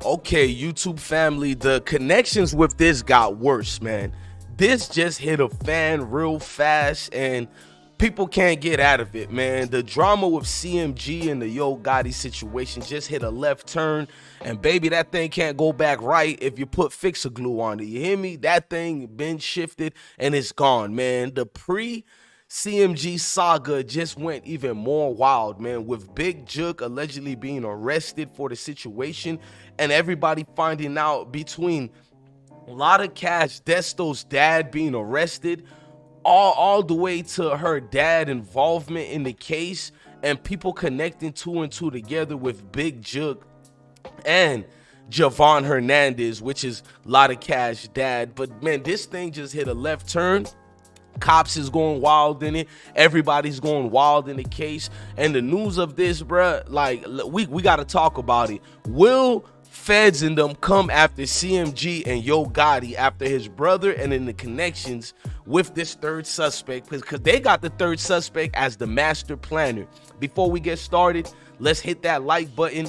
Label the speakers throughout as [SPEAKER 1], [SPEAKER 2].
[SPEAKER 1] Okay, YouTube family, the connections with this got worse, man. This just hit a fan real fast and people can't get out of it, man. The drama with CMG and the Yo Gotti situation just hit a left turn, and baby, that thing can't go back right if you put fixer glue on it. You hear me? That thing been shifted and it's gone, man. The CMG saga just went even more wild, man, with Big Jook allegedly being arrested for the situation and everybody finding out, between Lotta Cash Desto's dad being arrested, all the way to her dad involvement in the case, and people connecting two and two together with Big Jook and Javon Hernandez, which is Lotta Cash dad. But man, this thing just hit a left turn. Cops is going wild in it. Everybody's going wild in the case. And the news of this, bruh, like, we got to talk about it. Will feds and them come after CMG and Yo Gotti after his brother, and in the connections with this third suspect? Because they got the third suspect as the master planner. Before we get started, let's hit that like button.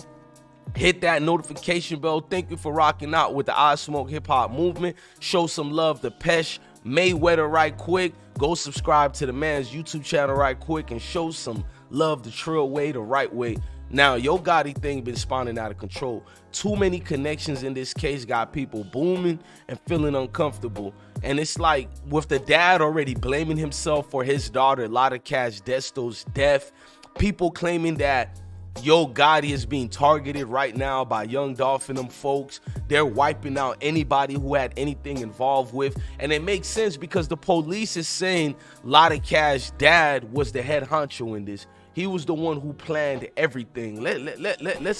[SPEAKER 1] Hit that notification bell. Thank you for rocking out with the I Smoke Hip Hop movement. Show some love to Pesh Mayweather right quick. Go subscribe to the man's YouTube channel right quick and show some love the Trill way, the right way. Now, Yo Gotti thing been spawning out of control. Too many connections in this case got people booming and feeling uncomfortable. And it's like, with the dad already blaming himself for his daughter Lotta Cash Desto's death, people claiming that Yo Gotti is being targeted right now by Young Dolph and them folks. They're wiping out anybody who had anything involved with. And it makes sense because the police is saying Lotta Cash's dad was the head honcho in this. He was the one who planned everything. Let's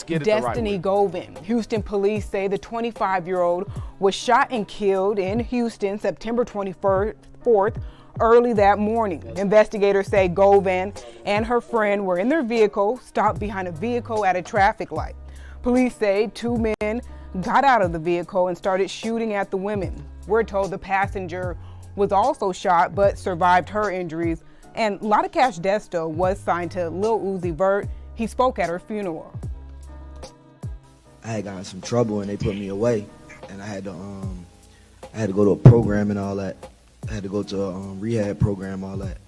[SPEAKER 1] get it the right way.
[SPEAKER 2] Destiny Govan. Houston police say the 25-year-old was shot and killed in Houston September 24th early that morning. Investigators say Govan and her friend were in their vehicle, stopped behind a vehicle at a traffic light. Police say two men got out of the vehicle and started shooting at the women. We're told the passenger was also shot but survived her injuries. And Lotta Cash Desto was signed to Lil Uzi Vert. He spoke at her funeral.
[SPEAKER 3] I had gotten some trouble and they put me away, and I had to go to a program and all that. I had to go to a rehab program, all that.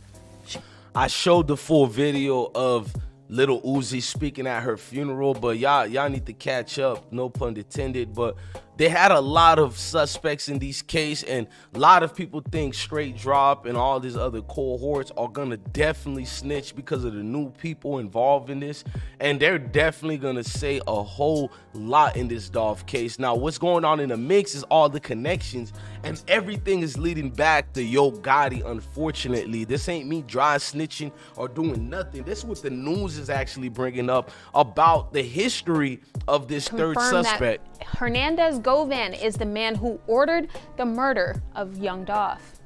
[SPEAKER 1] I showed the full video of Lil Uzi speaking at her funeral, but y'all need to catch up, no pun intended. But they had a lot of suspects in these cases, and a lot of people think Straight Drop and all these other cohorts are gonna definitely snitch because of the new people involved in this, and they're definitely gonna say a whole lot in this Dolph case. Now, what's going on in the mix is all the connections, and everything is leading back to Yo Gotti. Unfortunately, this ain't me dry snitching or doing nothing. This is what the news is actually bringing up about the history of this third suspect.
[SPEAKER 4] Hernandez Govan is the man who ordered the murder of young Dolph.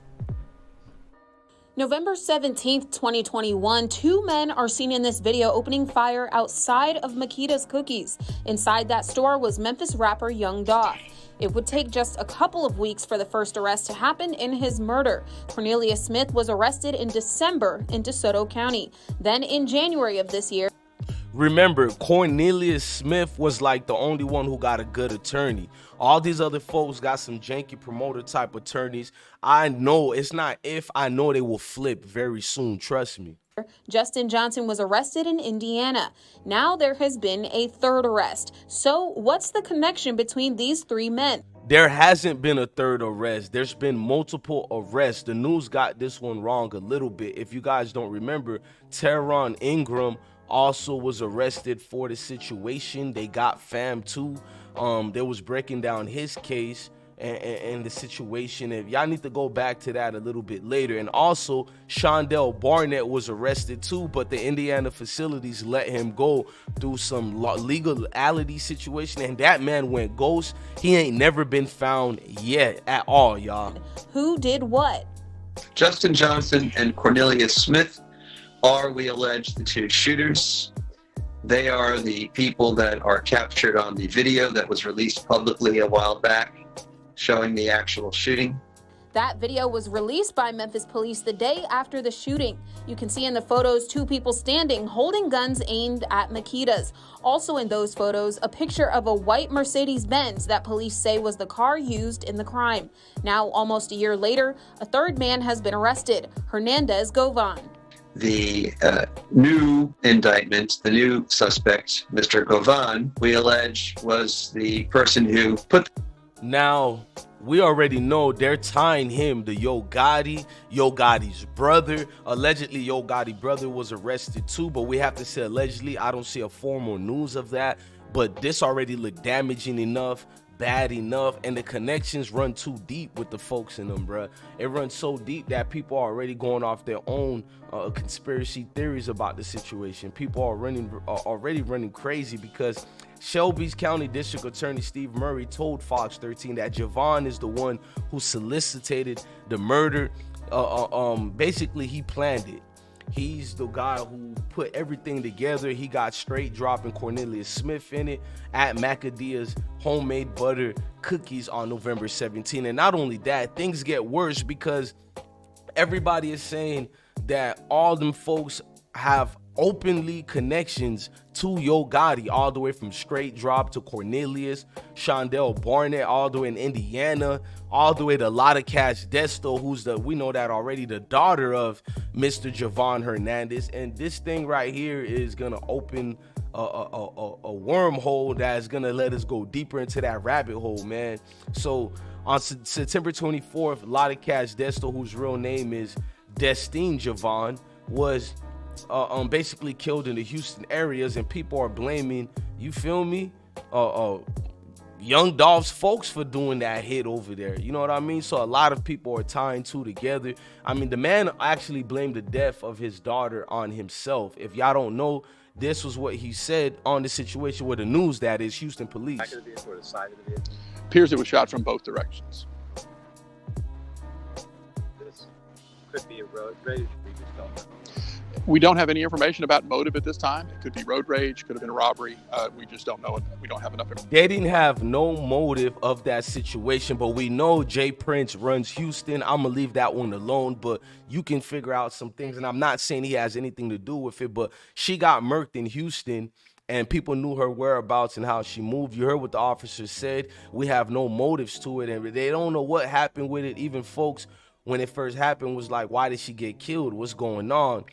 [SPEAKER 5] November 17th, 2021, two men are seen in this video opening fire outside of Makita's Cookies. Inside that store was Memphis rapper Young Dolph. It would take just a couple of weeks for the first arrest to happen in his murder. Cornelius Smith was arrested in December in DeSoto County. Then in January of this year,
[SPEAKER 1] remember, Cornelius Smith was like the only one who got a good attorney. All these other folks got some janky promoter type attorneys. I know, it's not if, I know they will flip very soon, trust me.
[SPEAKER 5] Justin Johnson was arrested in Indiana. Now there has been a third arrest. So what's the connection between these three men?
[SPEAKER 1] There hasn't been a third arrest. There's been multiple arrests. The news got this one wrong a little bit. If you guys don't remember, Teron Ingram also was arrested for the situation. They got fam too. They was breaking down his case and the situation. If y'all need to go back to that a little bit later. And also Shondell Barnett was arrested too, but the Indiana facilities let him go through some legality situation, and that man went ghost. He ain't never been found yet at all, y'all.
[SPEAKER 5] Who did what?
[SPEAKER 6] Justin Johnson and Cornelius Smith are, we allege, the two shooters. They are the people that are captured on the video that was released publicly a while back, showing the actual shooting.
[SPEAKER 5] That video was released by Memphis police the day after the shooting. You can see in the photos 2 people standing holding guns aimed at Makitas. Also in those photos, a picture of a white Mercedes-Benz that police say was the car used in the crime. Now, almost a year later, a third man has been arrested, Hernandez Govan.
[SPEAKER 6] The new indictment, the new suspect, Mr. Govan, we allege was the person who put...
[SPEAKER 1] Now, we already know they're tying him to Yo Gotti, Yo Gotti's brother. Allegedly, Yo Gotti's brother was arrested too, but we have to say allegedly. I don't see a formal news of that, but this already looked damaging enough, bad enough, and the connections run too deep with the folks in them, bruh. It runs so deep that people are already going off their own conspiracy theories about the situation. People are already running crazy because Shelby's County District Attorney Steve Murray told Fox 13 that Javon is the one who solicited the murder. Basically, he planned it. He's the guy who put everything together. He got straight dropping Cornelius Smith in it at Macadia's homemade butter cookies on November 17. And not only that, things get worse because everybody is saying that all them folks have openly connections to Yo Gotti, all the way from straight drop to Cornelius, Shondell Barnett, all the way in Indiana, all the way to Lotta Cash Desto, who's we know that already, the daughter of Mr. Javon Hernandez. And this thing right here is gonna open a wormhole that's gonna let us go deeper into that rabbit hole, man. So on September 24th, Lotta Cash Desto, whose real name is Destine Javon, was basically killed in the Houston areas, and people are blaming, you feel me, Young Dolph's folks for doing that hit over there. You know what I mean? So a lot of people are tying two together. I mean, the man actually blamed the death of his daughter on himself. If y'all don't know, this was what he said on the situation with the news, that is Houston police.
[SPEAKER 7] Back of the vehicle or the side of the vehicle? Appears it was shot from both directions. This could be a road rage. We just don't know. We don't have any information about motive at this time. It could be road rage, could have been a robbery. We just don't know. We don't have enough information.
[SPEAKER 1] They didn't have no motive of that situation, but we know Jay Prince runs Houston. I'm gonna leave that one alone, but you can figure out some things, and I'm not saying he has anything to do with it, but she got murked in Houston, and people knew her whereabouts and how she moved. You heard what the officers said. We have no motives to it, and they don't know what happened with it. Even folks, when it first happened, was like, why did she get killed? What's going on?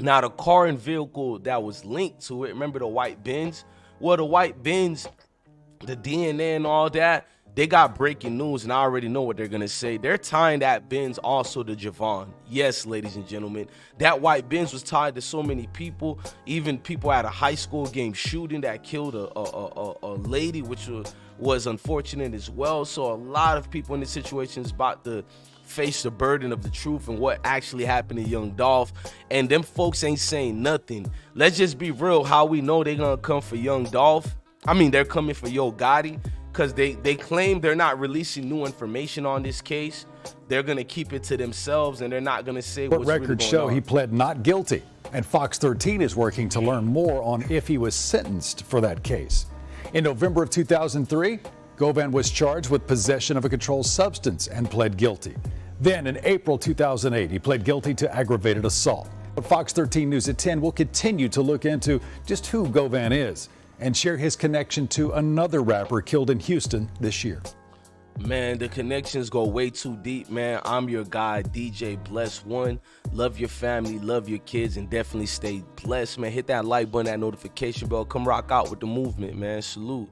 [SPEAKER 1] Now, the car and vehicle that was linked to it, remember the white Benz? Well, the white Benz, the DNA and all that, they got breaking news, and I already know what they're going to say. They're tying that Benz also to Javon. Yes, ladies and gentlemen, that white Benz was tied to so many people, even people at a high school game shooting that killed a lady, which was unfortunate as well. So a lot of people in this situation is about to face the burden of the truth and what actually happened to young Dolph, and them folks ain't saying nothing. Let's just be real. How we know they're gonna come for young Dolph? I mean, they're coming for Yo Gotti because they claim they're not releasing new information on this case. They're gonna keep it to themselves, and they're not gonna say what's really going on.
[SPEAKER 8] Records show he pled not guilty, and Fox 13 is working to learn more on if he was sentenced for that case. In November of 2003, Govan was charged with possession of a controlled substance and pled guilty. Then in April 2008, he pled guilty to aggravated assault. But Fox 13 News at 10 will continue to look into just who Govan is and share his connection to another rapper killed in Houston this year.
[SPEAKER 1] Man, the connections go way too deep, man. I'm your guy, DJ Bless One. Love your family, love your kids, and definitely stay blessed, man. Hit that like button, that notification bell. Come rock out with the movement, man. Salute.